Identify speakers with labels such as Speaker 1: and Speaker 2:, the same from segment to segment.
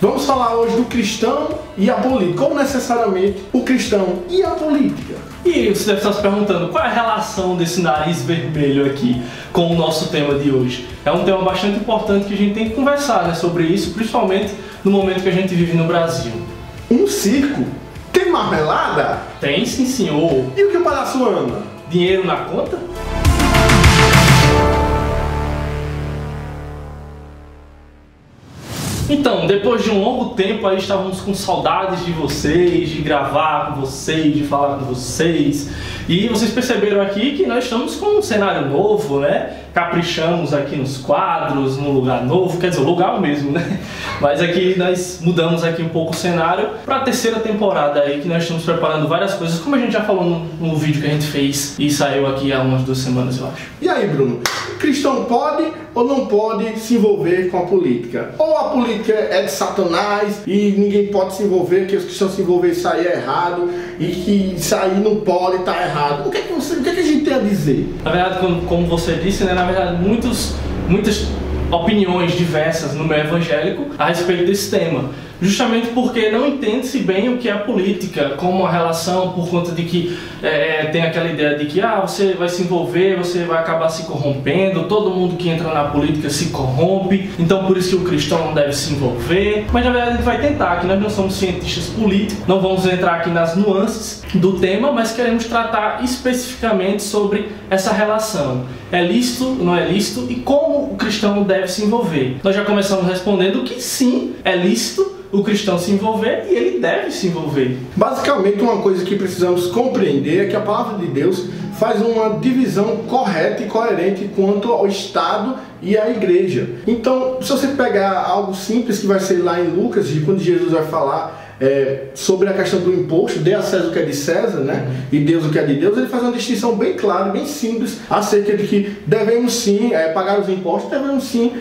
Speaker 1: Vamos falar hoje do cristão e a política, ou necessariamente o cristão e a política.
Speaker 2: E você deve estar se perguntando qual é a relação desse nariz vermelho aqui com o nosso tema de hoje. É um tema bastante importante que a gente tem que conversar, né, sobre isso, principalmente no momento que a gente vive no Brasil.
Speaker 1: Um circo? Tem marmelada?
Speaker 2: Tem sim, senhor.
Speaker 1: E o que o palhaço ama?
Speaker 2: Dinheiro na conta? Então, depois de um longo tempo aí estávamos com saudades de vocês, de gravar com vocês, de falar com vocês. E vocês perceberam aqui que nós estamos com um cenário novo, né? Caprichamos aqui nos quadros, num lugar novo, quer dizer, o lugar mesmo, né? Mas aqui nós mudamos aqui um pouco o cenário para a terceira temporada aí, que nós estamos preparando várias coisas, como a gente já falou no vídeo que a gente fez e saiu aqui há umas 2 semanas, eu acho.
Speaker 1: E aí, Bruno? O cristão pode ou não pode se envolver com a política? Ou a política é de Satanás e ninguém pode se envolver, que os cristãos se envolver e sair é errado, e que sair não pode, tá errado. O que é que a gente tem a dizer?
Speaker 2: Na verdade, como você disse, né, na verdade, muitas opiniões diversas no meio evangélico a respeito desse tema. Justamente porque não entende-se bem o que é a política, como a relação, por conta de que tem aquela ideia de que você vai se envolver, você vai acabar se corrompendo, todo mundo que entra na política se corrompe, então por isso que o cristão não deve se envolver. Mas na verdade a gente vai tentar, que nós não somos cientistas políticos, não vamos entrar aqui nas nuances do tema, mas queremos tratar especificamente sobre essa relação. É lícito, não é lícito, e como o cristão deve se envolver. Nós já começamos respondendo que sim, é lícito o cristão se envolver e ele deve se envolver.
Speaker 1: Basicamente, uma coisa que precisamos compreender é que a palavra de Deus faz uma divisão correta e coerente quanto ao Estado e à igreja. Então, se você pegar algo simples que vai ser lá em Lucas, de quando Jesus vai falar sobre a questão do imposto, dê a César o que é de César, né? E Deus o que é de Deus, ele faz uma distinção bem clara, bem simples, acerca de que devemos sim pagar os impostos, devemos sim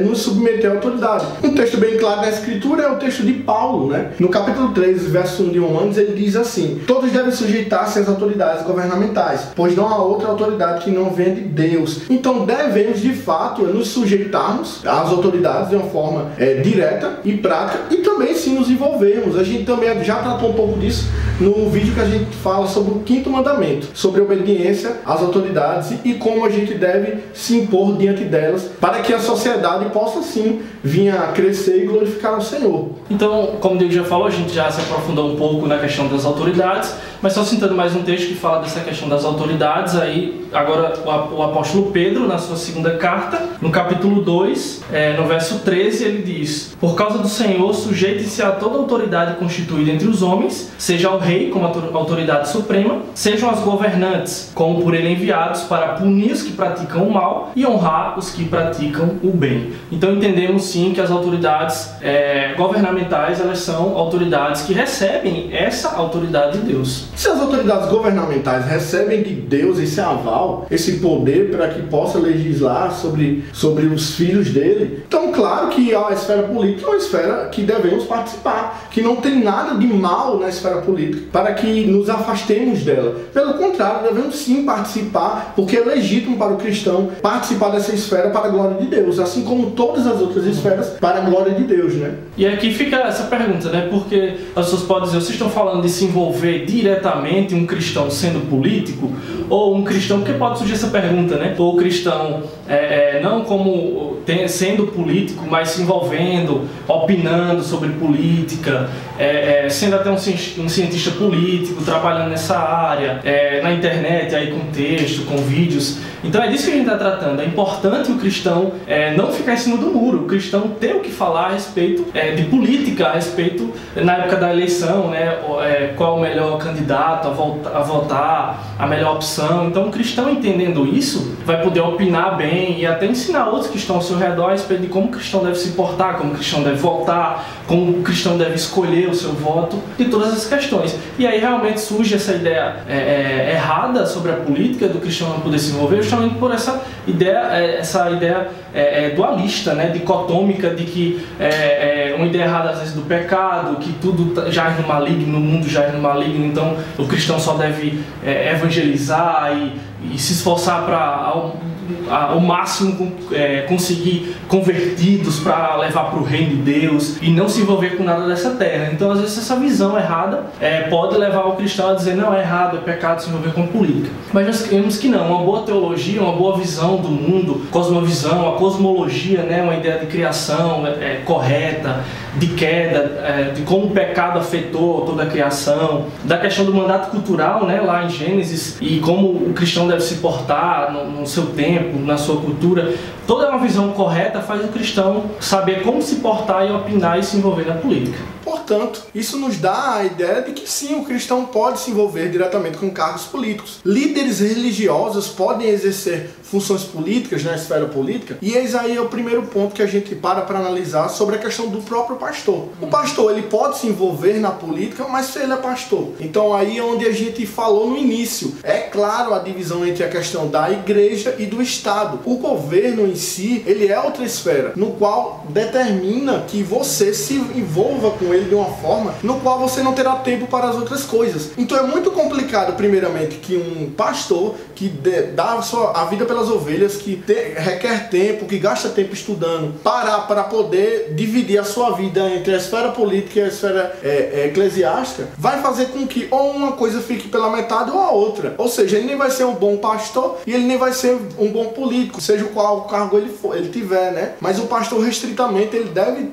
Speaker 1: nos submeter à autoridade. Um texto bem claro da Escritura é o texto de Paulo, né? No capítulo 3, verso 1 de Romanos, ele diz assim: todos devem sujeitar-se às autoridades governamentais, pois não há outra autoridade que não venha de Deus. Então devemos, de fato, nos sujeitarmos às autoridades de uma forma direta e prática, e também sim nos envolvermos. A gente também já tratou um pouco disso no vídeo que a gente fala sobre o 5º mandamento, sobre a obediência às autoridades e como a gente deve se impor diante delas, para que a sociedade possa sim vir a crescer e glorificar ao Senhor.
Speaker 2: Então, como o Diego já falou, a gente já se aprofundou um pouco na questão das autoridades, mas só citando mais um texto que fala dessa questão das autoridades, aí agora o apóstolo Pedro, na sua 2ª carta, no capítulo 2, no verso 13, ele diz: por causa do Senhor, sujeite-se a toda autoridade constituída entre os homens, seja o rei como autoridade suprema, sejam os governantes como por ele enviados para punir os que praticam o mal e honrar os que praticam o bem. Então entendemos sim que as autoridades governamentais, elas são autoridades que recebem essa autoridade de Deus.
Speaker 1: Se as autoridades governamentais recebem de Deus esse aval, esse poder para que possa legislar sobre os filhos dele, então claro que a esfera política é uma esfera que devemos participar, que não tem nada de mal na esfera política para que nos afastemos dela. Pelo contrário, devemos sim participar, porque é legítimo para o cristão participar dessa esfera para a glória de Deus, assim como todas as outras esferas para a glória de Deus, né?
Speaker 2: E aqui fica essa pergunta, né? Porque as pessoas podem dizer: vocês estão falando de se envolver diretamente um cristão sendo político? Ou um cristão, porque pode surgir essa pergunta, né? Ou o cristão não como sendo político, mas se envolvendo, opinando sobre política, sendo até um cientista político, trabalhando nessa área, na internet, aí com texto, com vídeos. Então é disso que a gente está tratando. É importante o cristão não ficar em cima do muro, o cristão ter o que falar a respeito de política, a respeito, na época da eleição, né, qual o melhor candidato a votar, a melhor opção. Então o cristão, entendendo isso, vai poder opinar bem e até ensinar outros que estão ao seu redor a respeito de como o cristão deve se portar, como o cristão deve votar, como o cristão deve escolher o seu voto, de todas as questões. E aí realmente surge essa ideia errada sobre a política, do cristão não poder se envolver, justamente por essa ideia dualista, né, dicotômica, de que uma ideia errada às vezes do pecado, que tudo jaz no maligno, no mundo jaz no maligno, então o cristão só deve evangelizar e se esforçar para ao máximo conseguir convertidos para levar para o reino de Deus e não se envolver com nada dessa terra. Então, às vezes, essa visão errada pode levar o cristão a dizer: não, é errado, é pecado se envolver com política. Mas nós queremos que não. Uma boa teologia, uma boa visão do mundo, cosmovisão, a cosmologia, né, uma ideia de criação correta, de queda, de como o pecado afetou toda a criação, da questão do mandato cultural, né, lá em Gênesis, e como o cristão deve se portar no seu tempo, na sua cultura. Toda uma visão correta faz o cristão saber como se portar e opinar e se envolver na política.
Speaker 1: Portanto, isso nos dá a ideia de que sim, o cristão pode se envolver diretamente com cargos políticos. Líderes religiosos podem exercer funções políticas na esfera política, e eis aí o primeiro ponto que a gente para analisar sobre a questão do próprio pastor. O pastor, ele pode se envolver na política, mas se ele é pastor. Então aí é onde a gente falou no início. É claro a divisão entre a questão da igreja e do Estado. O governo em si, ele é outra esfera, no qual determina que você se envolva com ele de uma forma no qual você não terá tempo para as outras coisas. Então é muito complicado, primeiramente, que um pastor que dá a vida pelas ovelhas, que requer tempo, que gasta tempo estudando, parar para poder dividir a sua vida entre a esfera política e a esfera eclesiástica, vai fazer com que ou uma coisa fique pela metade ou a outra. Ou seja, ele nem vai ser um bom pastor e ele nem vai ser um bom político, seja o qual cargo ele tiver, né? Mas o pastor, restritamente, ele deve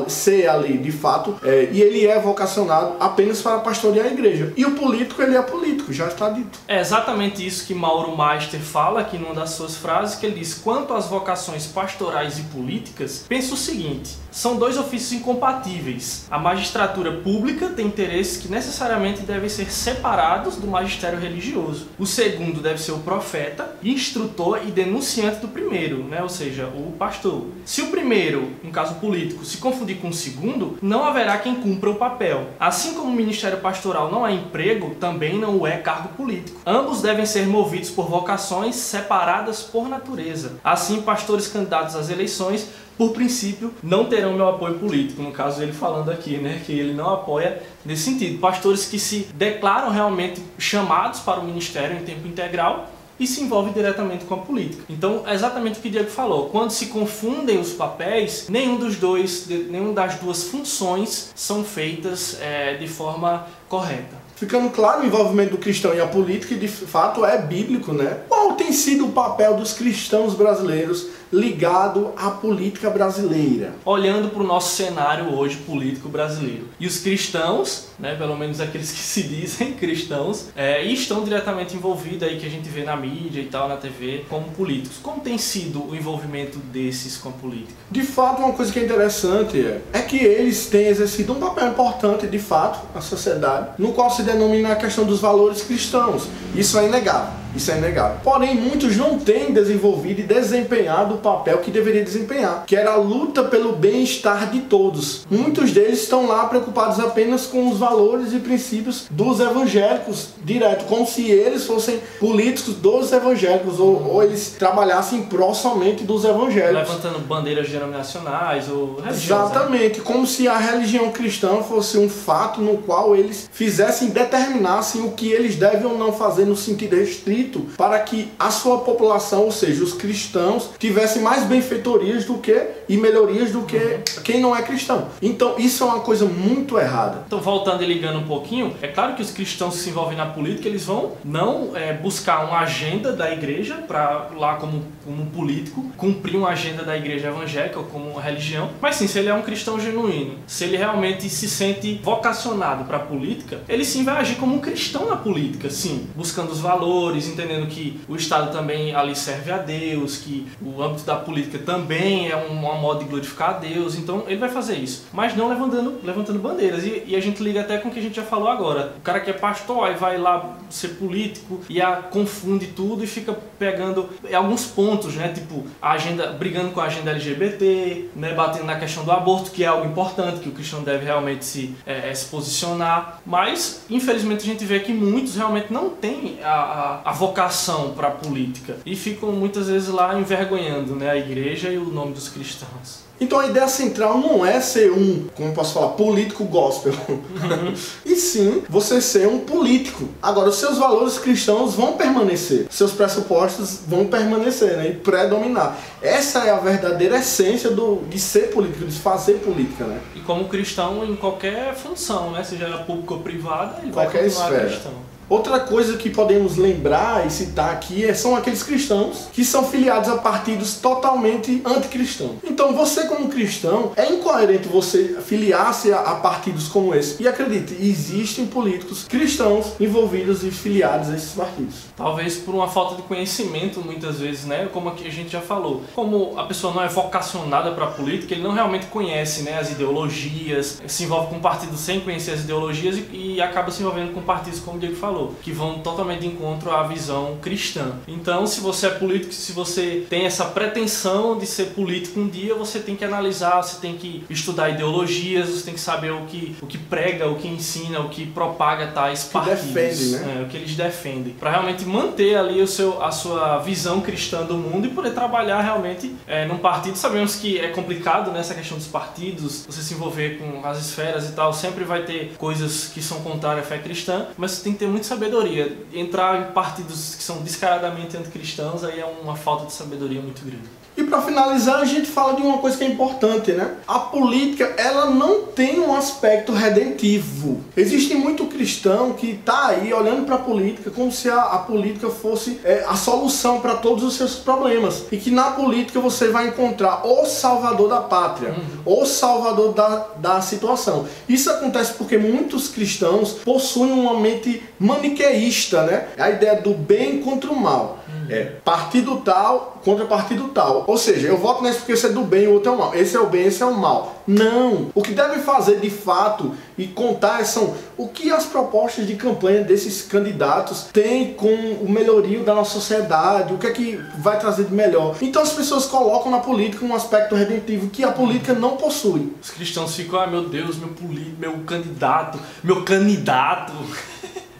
Speaker 1: ser ali, de fato, e ele é vocacionado apenas para pastorear a igreja. E o político, ele é político, já está dito.
Speaker 2: É exatamente isso que Mauro Meister fala aqui numa das suas frases, que ele diz: quanto às vocações pastorais e políticas, penso o seguinte: são dois ofícios incompatíveis. A magistratura pública tem interesses que necessariamente devem ser separados do magistério religioso. O segundo deve ser o profeta, instrutor e denunciante do primeiro, né? Ou seja, o pastor. Se o primeiro, no caso político, se confundir com o segundo, não haverá quem cumpra o papel. Assim como o ministério pastoral não é emprego, também não o é cargo político. Ambos devem ser movidos por vocações separadas por natureza. Assim, pastores candidatos às eleições, por princípio, não terão meu apoio político. No caso, ele falando aqui, né, que ele não apoia nesse sentido. Pastores que se declaram realmente chamados para o ministério em tempo integral e se envolve diretamente com a política. Então, é exatamente o que o Diego falou. Quando se confundem os papéis, nenhuma das duas funções são feitas de forma correta.
Speaker 1: Ficando claro o envolvimento do cristão e a política, de fato é bíblico, né? Qual tem sido o papel dos cristãos brasileiros ligado à política brasileira?
Speaker 2: Olhando para o nosso cenário hoje político brasileiro. E os cristãos, né, pelo menos aqueles que se dizem cristãos, e estão diretamente envolvidos aí, que a gente vê na mídia e tal, na TV, como políticos. Como tem sido o envolvimento desses com a política?
Speaker 1: De fato, uma coisa que é interessante é que eles têm exercido um papel importante, de fato, na sociedade, no qual se denomina a questão dos valores cristãos. Isso é inegável. Isso é inegável. Porém, muitos não têm desenvolvido e desempenhado o papel que deveria desempenhar, que era a luta pelo bem-estar de todos. Muitos deles estão lá preocupados apenas com os valores e princípios dos evangélicos, direto, como se eles fossem políticos dos evangélicos, ou eles trabalhassem em prol somente dos evangélicos.
Speaker 2: Levantando bandeiras denominacionais ou religiosas.
Speaker 1: Exatamente, como se a religião cristã fosse um fato no qual eles determinassem o que eles devem ou não fazer no sentido restrito, para que a sua população, ou seja, os cristãos, tivessem mais benfeitorias e melhorias do que quem não é cristão. Então isso é uma coisa muito errada.
Speaker 2: Então, voltando e ligando um pouquinho, é claro que os cristãos que se envolvem na política, eles vão não buscar uma agenda da igreja para lá como político, cumprir uma agenda da igreja evangélica ou como uma religião, mas sim, se ele é um cristão genuíno, se ele realmente se sente vocacionado para a política, ele sim vai agir como um cristão na política, sim, buscando os valores, entendendo que o Estado também ali serve a Deus, que o âmbito da política também é um modo de glorificar a Deus. Então ele vai fazer isso, mas não levantando bandeiras. E a gente liga até com o que a gente já falou agora. O cara que é pastor, aí vai lá ser político e confunde tudo e fica pegando alguns pontos, né? Tipo, brigando com a agenda LGBT, né? Batendo na questão do aborto, que é algo importante, que o cristão deve realmente se posicionar. Mas, infelizmente, a gente vê que muitos realmente não têm a vocação para a política e ficam muitas vezes lá envergonhando, né, a igreja e o nome dos cristãos.
Speaker 1: Então a ideia central não é ser como posso falar, político gospel. E sim, você ser um político. Agora, os seus valores cristãos vão permanecer. Seus pressupostos vão permanecer, né? E predominar. Essa é a verdadeira essência de ser político, de fazer política, né?
Speaker 2: E como cristão em qualquer função, né? Seja pública ou privada, ele
Speaker 1: qualquer
Speaker 2: vai continuar
Speaker 1: esfera.
Speaker 2: cristão.
Speaker 1: Outra coisa que podemos lembrar e citar aqui são aqueles cristãos que são filiados a partidos totalmente anticristãos. Então você como cristão, é incoerente você filiar-se a partidos como esse. E acredite, existem políticos cristãos envolvidos e filiados a esses partidos.
Speaker 2: Talvez por uma falta de conhecimento muitas vezes, né? Como aqui a gente já falou. Como a pessoa não é vocacionada para a política, ele não realmente conhece, né, as ideologias, se envolve com partidos sem conhecer as ideologias e acaba se envolvendo com partidos, como o Diego falou, que vão totalmente de encontro à visão cristã. Então, se você é político, se você tem essa pretensão de ser político um dia, você tem que analisar, você tem que estudar ideologias, você tem que saber o que prega, o que ensina, o que propaga tais partidos.
Speaker 1: Defende, né?
Speaker 2: O que eles defendem. Para realmente manter ali a sua visão cristã do mundo e poder trabalhar realmente num partido. Sabemos que é complicado nessa questão dos partidos, você se envolver com as esferas e tal, sempre vai ter coisas que são contrárias à fé cristã, mas você tem que ter muita sabedoria. Entrar em partidos que são descaradamente anticristãos aí é uma falta de sabedoria muito grande.
Speaker 1: E para finalizar, a gente fala de uma coisa que é importante, né? A política, ela não tem um aspecto redentivo. Existe muito cristão que está aí olhando para a política como se a política fosse a solução para todos os seus problemas. E que na política você vai encontrar o salvador da pátria, o salvador da situação. Isso acontece porque muitos cristãos possuem uma mente maniqueísta, né? A ideia do bem contra o mal. Partido tal contra partido tal. Ou seja, eu voto nesse porque esse é do bem e o outro é o mal. Esse é o bem, esse é o mal. Não! O que deve fazer de fato e contar são o que as propostas de campanha desses candidatos têm com o melhorio da nossa sociedade, o que é que vai trazer de melhor. Então as pessoas colocam na política um aspecto redentivo que a política não possui.
Speaker 2: Os cristãos ficam, meu Deus, meu candidato.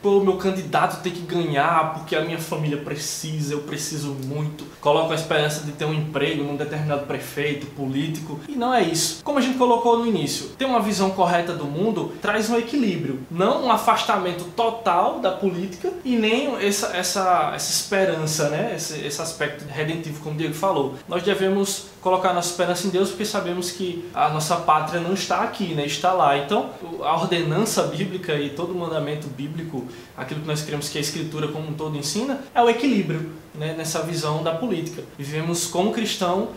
Speaker 2: Pô, meu candidato tem que ganhar porque a minha família precisa, eu preciso muito. Coloco a esperança de ter um emprego num determinado prefeito, político. E não é isso. Como a gente colocou no início, ter uma visão correta do mundo traz um equilíbrio. Não um afastamento total da política e nem essa esperança, né? Esse aspecto redentivo, como o Diego falou. Nós devemos colocar nossa esperança em Deus porque sabemos que a nossa pátria não está aqui, né? Está lá. Então, a ordenança bíblica e todo o mandamento bíblico, aquilo que nós queremos que a Escritura como um todo ensina, é o equilíbrio, né, nessa visão da política. Vivemos como cristãos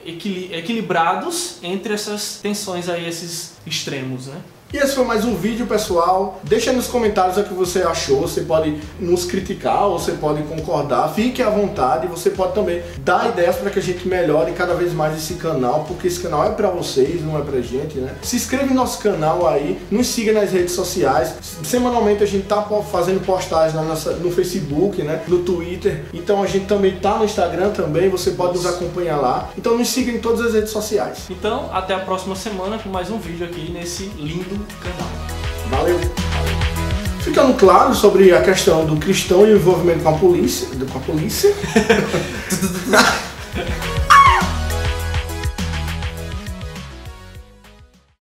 Speaker 2: equilibrados entre essas tensões aí, esses extremos, né?
Speaker 1: E esse foi mais um vídeo, pessoal. Deixa aí nos comentários o que você achou. Você pode nos criticar ou você pode concordar. Fique à vontade. Você pode também dar ideias para que a gente melhore cada vez mais esse canal, porque esse canal é para vocês, não é pra gente, né? Se inscreve no nosso canal aí, nos siga nas redes sociais. Semanalmente a gente tá fazendo postagens no Facebook, né? No Twitter. Então a gente também tá no Instagram também, você pode nos acompanhar lá. Então nos siga em todas as redes sociais.
Speaker 2: Então, até a próxima semana com mais um vídeo aqui nesse lindo canal.
Speaker 1: Valeu! Ficando claro sobre a questão do cristão e o envolvimento com a polícia.